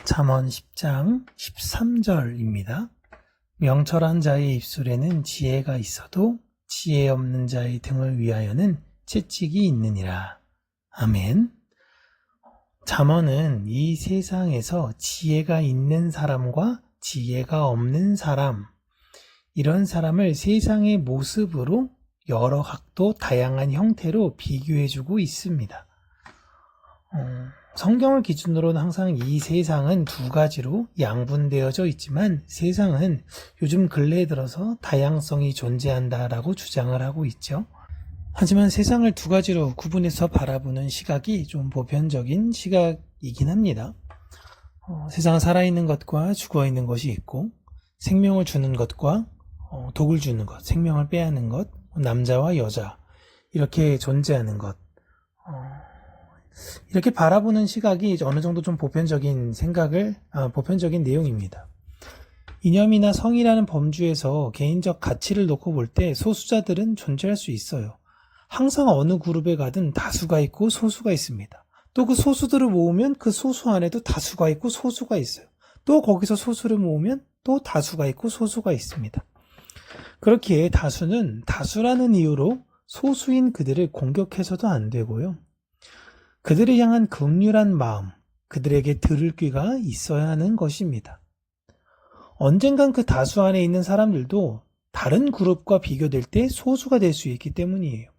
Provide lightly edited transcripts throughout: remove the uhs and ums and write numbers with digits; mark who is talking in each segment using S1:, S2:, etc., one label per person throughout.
S1: 잠언 10장 13절입니다. 명철한 자의 입술에는 지혜가 있어도 지혜 없는 자의 등을 위하여는 채찍이 있느니라. 아멘. 잠언은 이 세상에서 지혜가 있는 사람과 지혜가 없는 사람, 이런 사람을 세상의 모습으로 여러 각도 다양한 형태로 비교해주고 있습니다. 성경을 기준으로는 항상 이 세상은 두 가지로 양분되어져 있지만 세상은 요즘 근래에 들어서 다양성이 존재한다라고 주장을 하고 있죠. 하지만 세상을 두 가지로 구분해서 바라보는 시각이 좀 보편적인 시각이긴 합니다. 세상은 살아있는 것과 죽어있는 것이 있고, 생명을 주는 것과 독을 주는 것, 생명을 빼앗는 것, 남자와 여자, 이렇게 존재하는 것, 이렇게 바라보는 시각이 어느 정도 좀 보편적인 보편적인 내용입니다. 이념이나 성이라는 범주에서 개인적 가치를 놓고 볼 때 소수자들은 존재할 수 있어요. 항상 어느 그룹에 가든 다수가 있고 소수가 있습니다. 또 그 소수들을 모으면 그 소수 안에도 다수가 있고 소수가 있어요. 또 거기서 소수를 모으면 또 다수가 있고 소수가 있습니다. 그렇기에 다수는 다수라는 이유로 소수인 그들을 공격해서도 안 되고요. 그들을 향한 긍휼한 마음, 그들에게 들을 귀가 있어야 하는 것입니다. 언젠간 그 다수 안에 있는 사람들도 다른 그룹과 비교될 때 소수가 될 수 있기 때문이에요.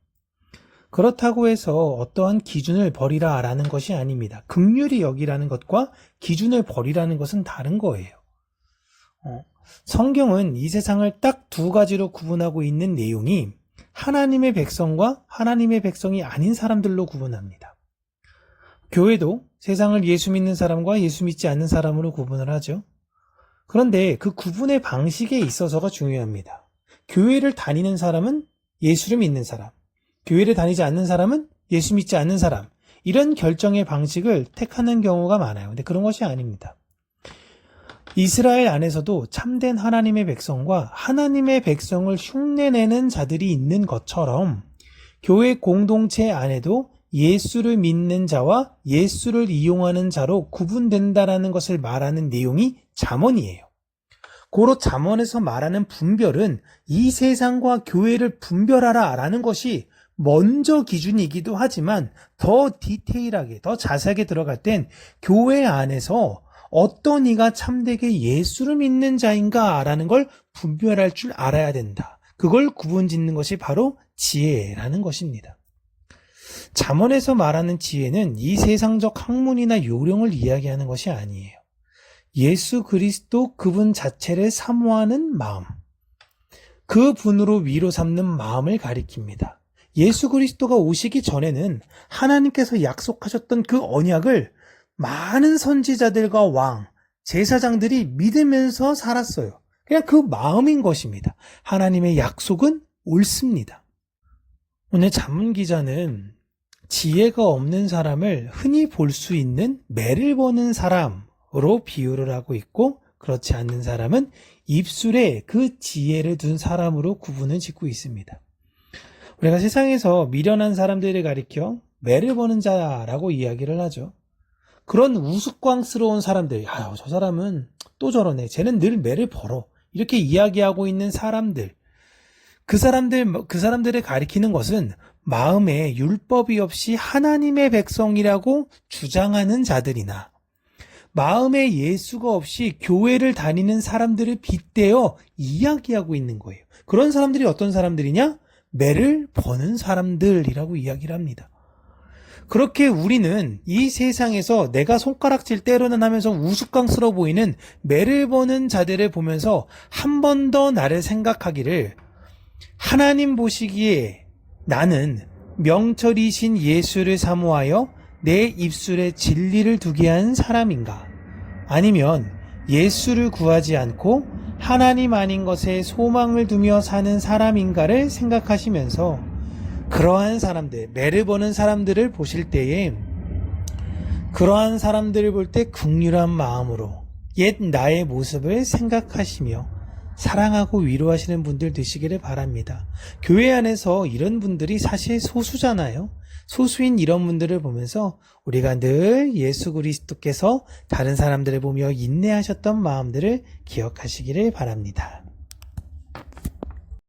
S1: 그렇다고 해서 어떠한 기준을 버리라라는 것이 아닙니다. 긍휼히 여기라는 것과 기준을 버리라는 것은 다른 거예요. 성경은 이 세상을 딱 두 가지로 구분하고 있는 내용이 하나님의 백성과 하나님의 백성이 아닌 사람들로 구분합니다. 교회도 세상을 예수 믿는 사람과 예수 믿지 않는 사람으로 구분을 하죠. 그런데 그 구분의 방식에 있어서가 중요합니다. 교회를 다니는 사람은 예수를 믿는 사람, 교회를 다니지 않는 사람은 예수 믿지 않는 사람, 이런 결정의 방식을 택하는 경우가 많아요. 근데 그런 것이 아닙니다. 이스라엘 안에서도 참된 하나님의 백성과 하나님의 백성을 흉내내는 자들이 있는 것처럼 교회 공동체 안에도 예수를 믿는 자와 예수를 이용하는 자로 구분된다라는 것을 말하는 내용이 잠언이에요. 고로 잠언에서 말하는 분별은 이 세상과 교회를 분별하라라는 것이 먼저 기준이기도 하지만 더 디테일하게, 더 자세하게 들어갈 땐 교회 안에서 어떤 이가 참되게 예수를 믿는 자인가라는 걸 분별할 줄 알아야 된다. 그걸 구분짓는 것이 바로 지혜라는 것입니다. 잠언에서 말하는 지혜는 이 세상적 학문이나 요령을 이야기하는 것이 아니에요. 예수 그리스도 그분 자체를 사모하는 마음, 그 분으로 위로 삼는 마음을 가리킵니다. 예수 그리스도가 오시기 전에는 하나님께서 약속하셨던 그 언약을 많은 선지자들과 왕, 제사장들이 믿으면서 살았어요. 그냥 그 마음인 것입니다. 하나님의 약속은 옳습니다. 오늘 잠언 기자는 지혜가 없는 사람을 흔히 볼 수 있는 매를 버는 사람으로 비유를 하고 있고, 그렇지 않는 사람은 입술에 그 지혜를 둔 사람으로 구분을 짓고 있습니다. 우리가 세상에서 미련한 사람들을 가리켜 매를 버는 자라고 이야기를 하죠. 그런 우스꽝스러운 사람들, 저 사람은 또 저러네, 쟤는 늘 매를 벌어, 이렇게 이야기하고 있는 사람들, 그 사람들을 가리키는 것은 마음에 율법이 없이 하나님의 백성이라고 주장하는 자들이나 마음에 예수가 없이 교회를 다니는 사람들을 빗대어 이야기하고 있는 거예요. 그런 사람들이 어떤 사람들이냐? 매를 버는 사람들이라고 이야기를 합니다. 그렇게 우리는 이 세상에서 내가 손가락질 때로는 하면서 우스꽝스러워 보이는 매를 버는 자들을 보면서 한 번 더 나를 생각하기를, 하나님 보시기에 나는 명철이신 예수를 사모하여 내 입술에 진리를 두게 한 사람인가? 아니면 예수를 구하지 않고 하나님 아닌 것에 소망을 두며 사는 사람인가를 생각하시면서 그러한 사람들, 매를 버는 사람들을 보실 때에 그러한 사람들을 볼 때 긍휼한 마음으로 옛 나의 모습을 생각하시며 사랑하고 위로하시는 분들 되시기를 바랍니다. 교회 안에서 이런 분들이 사실 소수잖아요. 소수인 이런 분들을 보면서 우리가 늘 예수 그리스도께서 다른 사람들을 보며 인내하셨던 마음들을 기억하시기를 바랍니다.